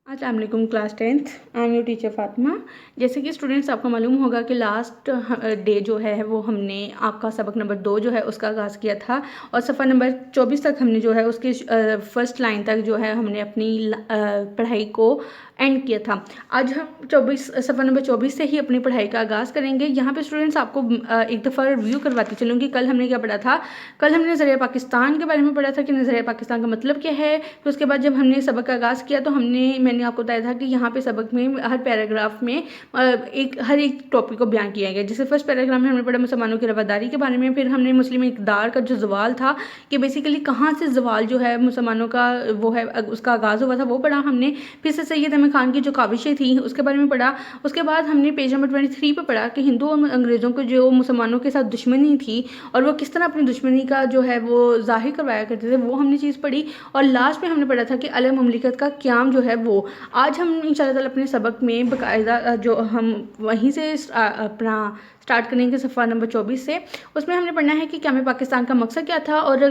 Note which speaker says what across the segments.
Speaker 1: अस्सलाम वालेकुम class 10th। I am your teacher Fatima. जैसे कि स्टूडेंट्स, आपको मालूम होगा कि लास्ट डे जो है वो हमने आपका सबक नंबर 2 जो है उसका आगाज़ किया था और सफ़ा नंबर 24 तक हमने जो है उसकी फर्स्ट लाइन तक जो है हमने अपनी पढ़ाई को एंड किया था। आज हम सफ़ा नंबर 24 से ही अपनी पढ़ाई का आगाज़ करेंगे। यहाँ पे स्टूडेंट्स आपको एक दफ़ा रिव्यू करवाती चलूँगी। कल हमने क्या पढ़ा था? कल हमने नज़रिया पाकिस्तान के बारे में पढ़ा था कि नज़रिया पाकिस्तान का मतलब क्या है। तो उसके बाद जब हमने सबक का आगाज़ किया तो मैंने आपको बताया था कि यहाँ पे सबक में हर पैराग्राफ में हर एक टॉपिक को बयान किया गया। जैसे फर्स्ट पैराग्राफ में हमने पढ़ा मुसलमानों की रवादारी के बारे में, फिर हमने मुस्लिम इक़्तिदार का जो ज़वाल था कि बेसिकली कहाँ से ज़वाल जो है मुसलमानों का वो है उसका आगाज़ हुआ था वो पढ़ा हमने। फिर से सैयद अहमद खान की जो काविशें थी उसके बारे में पढ़ा। उसके बाद हमने पेज नंबर 23 पे पढ़ा कि हिंदू और अंग्रेज़ों को जो मुसलमानों के साथ दुश्मनी थी और वो किस तरह अपनी दुश्मनी का जो है वो ज़ाहिर करवाया करते थे, वो हमने चीज़ पढ़ी। और लास्ट में हमने पढ़ा था कि अलग ममलिकत का क़याम जो है वो आज हम इंशाअल्लाह ताला अपने सबक में बाकायदा जो हम वहीं से अपना स्टार्ट करेंगे सफ़ा नंबर 24 से। उसमें हमने पढ़ना है कि क़याम पाकिस्तान का मकसद क्या था और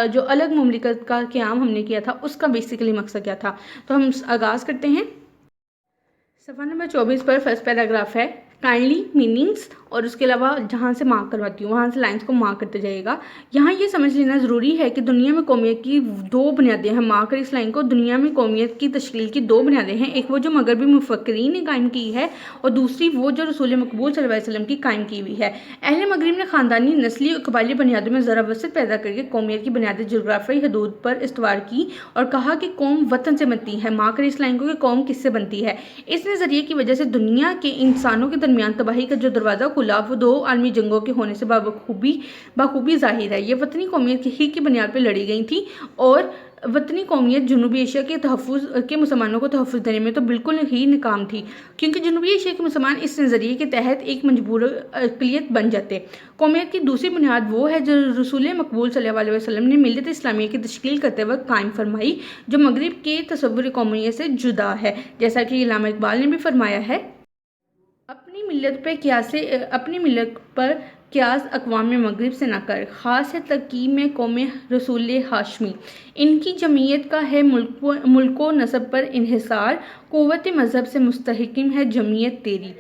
Speaker 1: जो अलग ममलिकत का क़याम हमने किया था उसका बेसिकली मकसद क्या था। तो हम आगाज़ करते हैं। सफ़ा नंबर 24 पर फर्स्ट पैराग्राफ है काइंडली मीनिंग्स, और उसके अलावा जहाँ से मार्क करवाती हूँ वहाँ से लाइंस को मार्क करते जाइएगा। यहाँ ये समझ लेना ज़रूरी है कि दुनिया में कौमियत की दो बुनियादें हैं। मार्क कर इस लाइन को। दुनिया में कौमियत की तश्कील की दो बुनियादें हैं, एक वो जो मगरबी मुफक्किरीन ने कायम की है और दूसरी वो जो रसूल मकबूल सल्लल्लाहु अलैहि वसल्लम की कायम की हुई है। अहले मगरिब ने ख़ानदानी, नस्ली और कबायली बुनियादों में ज़रा वसत पैदा करके कौमियत की बुनियादी जोग्राफी हदूद पर इस्तवार की और कहा कि कौम वतन से बनती है। मार्क कर इस लाइन को कि कौम किससे बनती है। इस नज़रिए की वजह से दुनिया के इंसानों के दरमियान तबाही का जो दरवाज़ा खुला वो दो आलमी जंगों के होने से बखूबी जाहिर है। ये वतनी कौमियत ही की बुनियाद पर लड़ी गई थी और वतनी कौमियत जनूबी एशिया के तहफ़्फ़ुज़ के मुसलमानों को तहफ़्फ़ुज़ देने में तो बिल्कुल ही नाकाम थी, क्योंकि जनूबी एशिया के मुसलमान इस नज़रिए के तहत एक मजबूर अक़लियत बन जाते। कौमियत की दूसरी बुनियाद वो है जो रसूल मकबूल सल्लल्लाहु अलैहि वसल्लम ने मिल्लत इस्लामिया की तश्कील करते वक्त कायम फरमाई, जो मगरिब के तसव्वुर कौमियत से जुदा है। जैसा कि अल्लामा इकबाल ने भी फरमाया है, अपनी मिलत पर क्यास अक़वाम मगरिब से न कर, ख़ास है तरकीब में कौम रसूल हाशमी। इनकी जमीयत का है मुल्को नसब पर इन्हिसार, क़ुव्वत मज़हब से मुस्तहकिम है जमीयत तेरी।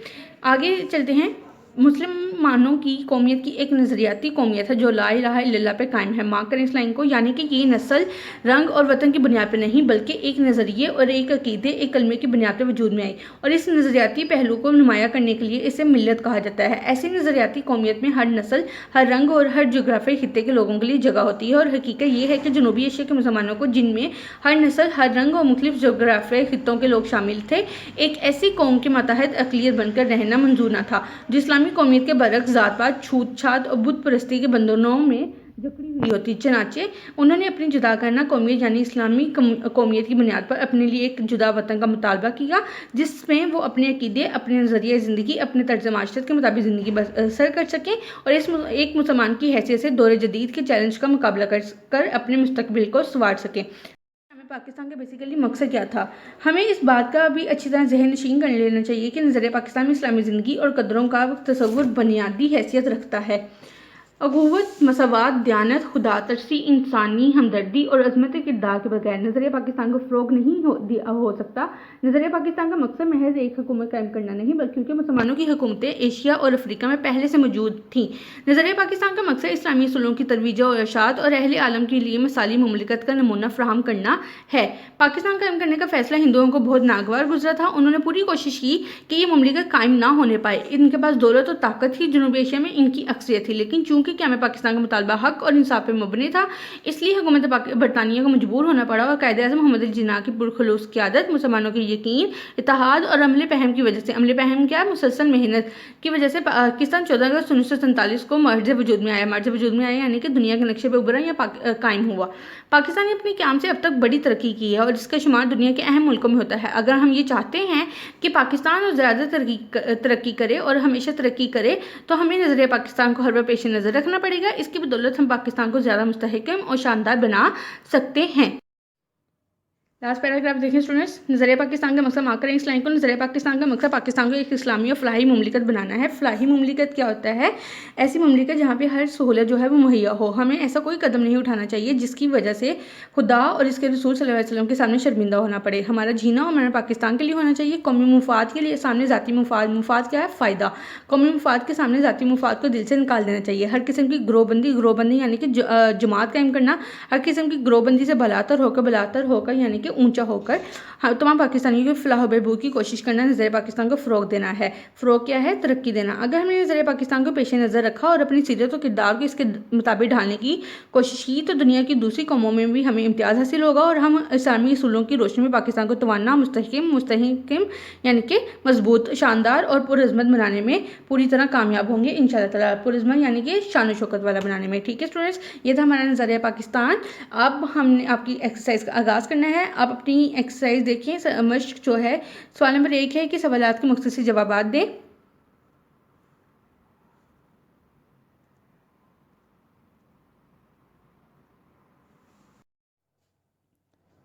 Speaker 1: आगे चलते हैं। मुसलमानों की कौमियत की एक नज़रियाती कौमियत है जो ला इलाहा इल्लल्लाह पे कायम है। मार्क करें इस लाइन को। यानी कि ये नस्ल, रंग और वतन की बुनियाद पर नहीं बल्कि एक नज़रिए और एक अकीदे, एक कलमे की बुनियाद पर वजूद में आई और इस नज़रियाती पहलू को नुमाया करने के लिए इसे मिल्लत कहा जाता है। ऐसी नज़रियाती कौमियत में हर नस्ल, हर रंग और हर जोग्राफी खित्ते के लोगों के लिए जगह होती है और हकीकत ये है कि जनूबी एशिया के मुसलमानों को, जिनमें हर नस्ल, हर रंग और मुख्तलिफ जोग्राफी खित्तों के लोग शामिल थे, एक ऐसी कौम के मातहत अक़लियत बनकर रहना मंजूर न था जो इस्लामी कौमियत के बरक्स ज़ात-पात, छूत-छात और बुत परस्ती के बंधनों में जकड़ी हुई होती। चनाचे उन्होंने अपनी जुदा करना कौमियत यानी इस्लामी कौमियत की बुनियाद पर अपने लिए एक जुदा वतन का मुतालबा किया, जिसमें वो अपने अकीदे, अपने नज़रिए ज़िंदगी, अपने तर्ज़ माशरत के मुताबिक ज़िंदगी बसर कर सकें और एक मुसलमान की हैसियत से दौर जदीद के चैलेंज का मुकाबला कर अपने मुस्तकबिल को संवार सकें। पाकिस्तान का बेसिकली मकसद क्या था? हमें इस बात का भी अच्छी तरह ज़हन नशीन कर लेना चाहिए कि नज़रिया पाकिस्तान में इस्लामी ज़िंदगी और कदरों का तसव्वुर बुनियादी हैसियत रखता है। अखुवत, मसावात, दयानत, खुदा तरसी, इंसानी हमदर्दी और अज़मत किरदार के बगैर नज़रिया पाकिस्तान को फ़रोग़ नहीं हो सकता। नज़रिया पाकिस्तान का मकसद महज एक हुकूमत कायम करना नहीं बल्कि उनके मुसलमानों की हुकूमतें एशिया और अफ्रीका में पहले से मौजूद थीं। नज़रिया पाकिस्तान का मकसद इस्लामी उसूलों की तरवीज और इरशाद और अहले आलम के लिए मिसाली ममलिकत का नमूना फ़राहम करना है। पाकिस्तान कायम करने का फ़ैसला हिंदुओं को बहुत नागवार गुजरा था। उन्होंने पूरी कोशिश की कि ये ममलिकत कायम ना होने पाए। इनके पास दौलत और ताकत ही जनूबी एशिया में इनकी अक्सरियत थी, लेकिन चूँकि क़याम पाकिस्तान का मुतालबा हक़ और इंसाफ पर मबनी था, इसलिए हुकूमत बरतानिया को मजबूर होना पड़ा और कायदे-ए-आज़म मोहम्मद अली जिन्ना की पुरखुलूस क़यादत, मुसलमानों के यकीन, इत्तेहाद और अमले पहम की वजह से, अमले पहम क्या, मुसलसल मेहनत की वजह से पाकिस्तान 14 अगस्त 1947 को मर्ज वजूद में आया। मर्ज वजूद में आया यानी कि दुनिया के नक्शे पर उभरा या कायम हुआ। पाकिस्तान ने अपने क़याम से अब तक बड़ी तरक्की की है और इसका शुमार दुनिया के अहम मुल्कों में होता है। अगर हम ये चाहते हैं कि पाकिस्तान और ज़्यादा तरक्की करे और हमेशा तरक्की करे तो हमें नज़रिया पाकिस्तान को हर बार पेश नज़र रखना पड़ेगा। इसकी बदौलत हम पाकिस्तान को ज़्यादा मुस्तहकम और शानदार बना सकते हैं। लास्ट पैराग्राफ देखें स्टूडेंट्स, नज़रिया पाकिस्तान का मकसद मार्क करें इस लाइन को। नज़रिया पाकिस्तान का मकसद पाकिस्तान को एक इस्लामी और फलाही मुमलिकत बनाना है। फलाही मुमलिकत क्या होता है? ऐसी मुमलिकत जहाँ पे हर सहूलत जो है वो मुहैया हो। हमें ऐसा कोई कदम नहीं उठाना चाहिए जिसकी वजह से खुदा और इसके रसूल सल्लल्लाहु अलैहि वसल्लम के सामने शर्मिंदा होना पड़े। हमारा जीना और हमारा पाकिस्तान के लिए होना चाहिए, कौमी मुफाद के लिए सामने ज़ाती मुफाद। मुफाद क्या है? फ़ायदा। कौमी मुफाद के सामने ज़ाती मुफाद को दिल से निकाल देना चाहिए। हर किस्म की ग्रोहबंदी यानी कि जमात कायम करना, हर किस्म की ग्रोहबंदी से बलातर होकर यानी कि ऊंचा होकर तमाम पाकिस्तानियों की फलाह बहबूद की कोशिश करना, नज़र पाकिस्तान को फ़रोग देना है। फ़रोग क्या है? तरक्की देना। अगर हमने नज़र पाकिस्तान को पेश नज़र रखा और अपनी सीरत और किरदार को इसके मुताबिक ढालने की कोशिश की तो दुनिया की दूसरी कौमों में भी हमें इम्तियाज़ हासिल होगा और हम इस्लामी असूलों की रोशनी में पाकिस्तान को तवाना, मुस्तहकम यानी कि मजबूत, शानदार और पुरअज़मत बनाने में पूरी तरह कामयाब होंगे इंशाअल्लाह ताला। पुरअज़मत यानी कि शान शौकत वाला बनाने में। ठीक है स्टूडेंट्स, ये था हमारा नज़रिया पाकिस्तान। अब हमने आपकी एक्सरसाइज का आगाज़ करना है। आप अपनी एक्सरसाइज देखिए, मश्क जो है सवाल नंबर 1 है कि सवालात के मुख्तसर जवाबात दें।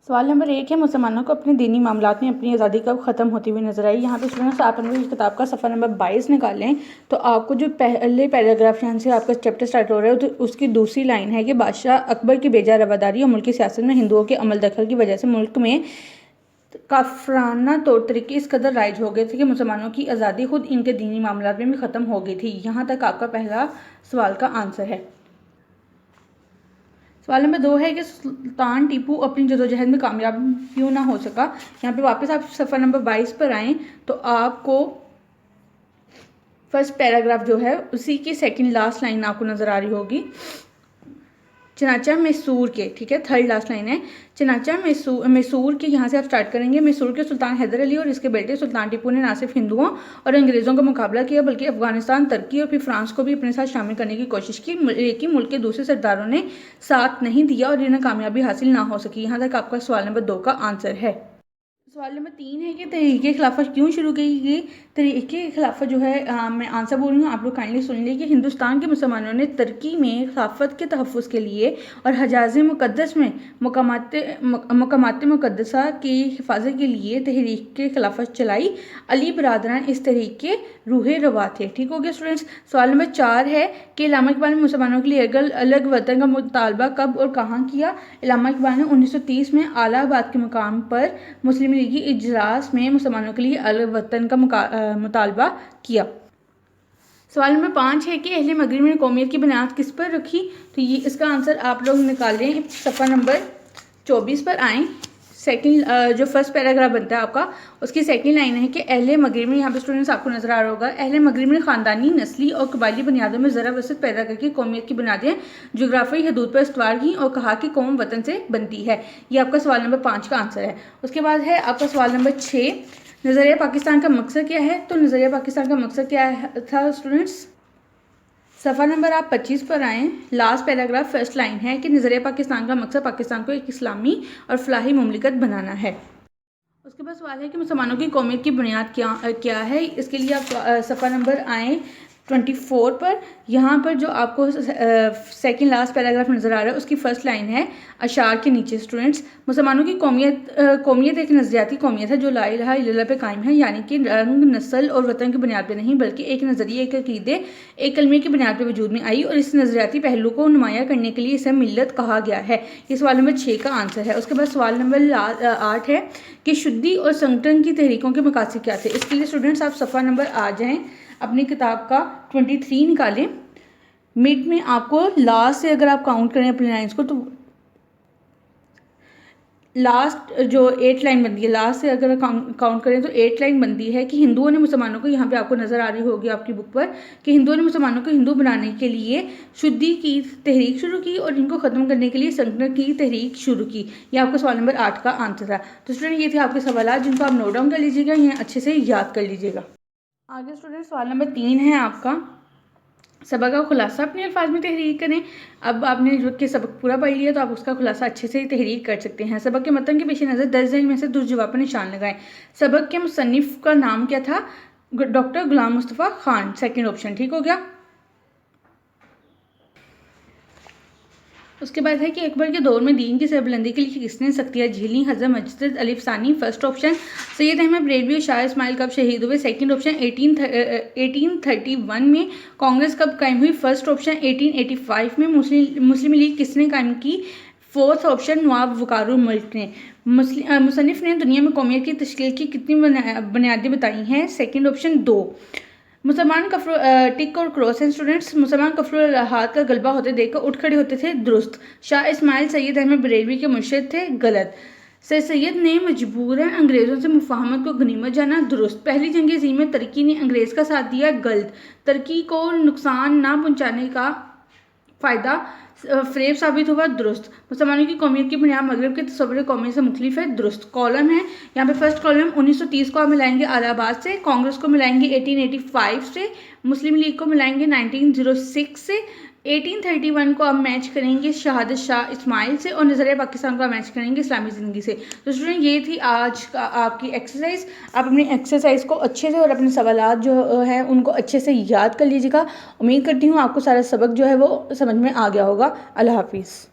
Speaker 1: सवाल नंबर 1 है, मुसलमानों को अपने दीनी मामलात में अपनी आज़ादी कब ख़त्म होती हुई नजर आई। यहाँ पे स्टूडेंट्स आप अपनी किताब का सफ़ा नंबर 22 निकालें तो आपको जो पहले पैराग्राफ यहाँ से आपका चैप्टर स्टार्ट हो रहा है तो उसकी दूसरी लाइन है कि बादशाह अकबर की बेजा रवादारी और मुल्की सियासत में हिंदुओं के अमल दखल की वजह से मुल्क में काफराना तौर तरीके इस कदर राइज हो गए थे कि मुसलमानों की आज़ादी खुद इनके दीनी मामलात में भी ख़त्म हो गई थी। यहाँ तक आपका पहला सवाल का आंसर है। सवाल नंबर 2 है कि सुल्तान टीपू अपनी जदोजहद में कामयाब क्यों ना हो सका। यहाँ पे वापस आप सफ़र नंबर 22 पर आएँ तो आपको फर्स्ट पैराग्राफ जो है उसी की सेकंड लास्ट लाइन आपको नज़र आ रही होगी। चनाचा मैसूर के, ठीक है, थर्ड लास्ट लाइन है। चनाचा मैसूर के, यहाँ से आप स्टार्ट करेंगे। मैसूर के सुल्तान हैदर अली और इसके बेटे सुल्तान टीपू ने ना सिर्फ हिंदुओं और अंग्रेज़ों का मुकाबला किया बल्कि अफगानिस्तान, तुर्की और फिर फ्रांस को भी अपने साथ शामिल करने की कोशिश की, लेकिन मुल्क के दूसरे सरदारों ने साथ नहीं दिया और इन्हें कामयाबी हासिल ना हो सकी। यहाँ तक आपका सवाल नंबर 2 का आंसर है। सवाल नंबर 3 है कि तहरीक खिलाफत क्यों शुरू की गई। तहरीक खिलाफत जो है मैं आंसर बोल रही हूँ, आप लोग काइंडली सुन लीजिए कि हिंदुस्तान के मुसलमानों ने तुर्की में खिलाफत के तहफ़्फ़ुज़ के लिए और हजाज़ मुक़द्दस में मकामात मुक़द्दसा की हिफाजत के लिए तहरीक खिलाफत चलाई। अली बरादरान इस तहरीक के रूहे रवा थे। ठीक हो गया स्टूडेंट्स। सवाल नंबर 4 है कि इल्लामा इक़बाल ने मुसलमानों के लिए अलग वतन का मुतालबा कब और कहाँ किया। इल्लामा इक़बाल ने 1930 में इलाहाबाद के मुकाम पर मुस्लिम लीगी इजलास में मुसलमानों के लिए अलग वतन का मुतालबा किया। सवाल नंबर 5 है कि अहले मगरिब ने कौमियत की बुनियाद किस पर रखी। तो ये इसका आंसर आप लोग निकालें, सफ़ा नंबर 24 पर आएँ। सेकंड जो फर्स्ट पैराग्राफ बनता है आपका उसकी सेकंड लाइन है कि अहले मगरिब में, यहाँ पे स्टूडेंट्स आपको नजर आ रहा होगा, अहले मगरिब ने ख़ानदानी, नस्ली और कबायली बुनियादों में ज़रा वसत पैदा करके कौमियत की बुनियादें जोग्राफी हदूद पर इस्तवार की और कहा कि कौम वतन से बनती है। ये आपका सवाल नंबर 5 का आंसर है। उसके बाद है आपका सवाल नंबर 6, नज़रिया पाकिस्तान का मकसद क्या है। तो नज़रिया पाकिस्तान का मकसद क्या था स्टूडेंट्स। सफ़ा नंबर आप 25 पर आएँ। लास्ट पैराग्राफ फर्स्ट लाइन है कि नज़रिया पाकिस्तान का मकसद पाकिस्तान को एक इस्लामी और फलाही मुमलिकत बनाना है। उसके बाद सवाल है कि मुसलमानों की कौमियत की बुनियाद क्या है। इसके लिए आप सफ़ा नंबर आएँ 24 पर। यहाँ पर जो आपको सेकंड लास्ट पैराग्राफ नज़र आ रहा है उसकी फर्स्ट लाइन है अशार के नीचे। स्टूडेंट्स, मुसलमानों की कौमियत एक नज़रियाती कौमियत है जो ला इलाहा इल्लल्लाह पे कायम है, यानी कि रंग, नस्ल और वतन की बुनियाद पर नहीं बल्कि एक नज़रिए, एक अकीदे, एक कलमे की बुनियाद पर वजूद में आई और इस नज़रियाती पहलू को नुमाया करने के लिए इसे मिल्लत कहा गया है। ये सवाल नंबर 6 का आंसर है। उसके बाद सवाल नंबर 8 है कि शुद्धि और संगठन की तहरीकों के मकासद क्या थे। इसके लिए स्टूडेंट्स आप सफ़ा नंबर आ जाएँ, अपनी किताब का 23 निकालें। मिड में आपको लास्ट से अगर आप काउंट करें अपनी लाइन्स को तो लास्ट जो 8 लाइन बनती है, लास्ट से अगर काउंट करें तो 8 लाइन बनती है कि हिंदुओं ने मुसलमानों को, यहाँ पे आपको नज़र आ रही होगी आपकी बुक पर, कि हिंदुओं ने मुसलमानों को हिंदू बनाने के लिए शुद्धि की तहरीक शुरू की और इनको ख़त्म करने के लिए संगठन की तहरीक शुरू की। ये आपका सवाल नंबर 8 का आंसर था। तो स्टूडेंट ये थे आपके सवाल जिनको आप नोट डाउन कर लीजिएगा, ये अच्छे से याद कर लीजिएगा। आगे स्टूडेंट सवाल नंबर 3 है आपका, सबक का खुलासा अपने अल्फाज में तहरीर करें। अब आपने जो कि सबक पूरा पढ़ लिया तो आप उसका खुलासा अच्छे से तहरीर कर सकते हैं। सबक के मतन के पेश नज़र 10 में से दुरुस्त जवाब पर निशान लगाएं। सबक के मुसन्निफ़ का नाम क्या था। डॉक्टर गुलाम मुस्तफ़ा खान, सेकंड ऑप्शन ठीक हो गया। उसके बाद है कि अकबर के दौर में दीन की सरबुलंदी के लिए किसने सख्तियाँ झेली? हज़रत मजदद अली सानी फर्स्ट ऑप्शन। सैयद अहमद बरेलवी और शाह इस्माइल कब शहीद हुए? Second option. 1831 में। कांग्रेस कब कायम हुई? First option. 1885 में। मुस्लिम लीग किसने कायम की? फोर्थ ऑप्शन, नवाब वकारुल मुल्क ने। मुसन्निफ ने दुनिया में कौमियत की तश्कील की कितनी बुनियादें बताई हैं? Second option 2। मुसलमान कफर टिक और क्रॉस एंड स्टूडेंट्स मुसलमान कफर हाथ का गलबा होते देखकर उठ खड़े होते थे, दुरुस्त। शाह इस्माइल सैयद अहमद बरेलवी के मुर्शिद थे, गलत। सर सैयद ने मजबूरन अंग्रेज़ों से मुफाहमत को गनीमत जाना, दुरुस्त। पहली जंग अज़ीम में तुर्की ने अंग्रेज़ का साथ दिया, गलत। तुर्की को नुकसान ना पहुंचाने का फ़ायदा फ़रेब साबित हुआ, दुरुस्त। मुसलमानों की कौमियत की बुनियाद मगरब के तस्वुर कौमियत से मुख्तलिफ है, दुरुस्त। कॉलम है यहाँ पे फर्स्ट कॉलम 1930 को आप मिलाएंगे इलाहाबाद से, कांग्रेस को मिलाएंगे 1885 से, मुस्लिम लीग को मिलाएंगे 1906 से, 1831 को आप मैच करेंगे शहादत शाह इस्माइल से, और नज़रिया पाकिस्तान को आप मैच करेंगे इस्लामी ज़िंदगी से। तो स्टूडेंट ये थी आज का आपकी एक्सरसाइज। आप अपनी एक्सरसाइज को अच्छे से और अपने सवालात जो हैं उनको अच्छे से याद कर लीजिएगा। उम्मीद करती हूँ आपको सारा सबक जो है वो समझ में आ गया होगा। अल्लाह हाफिज़।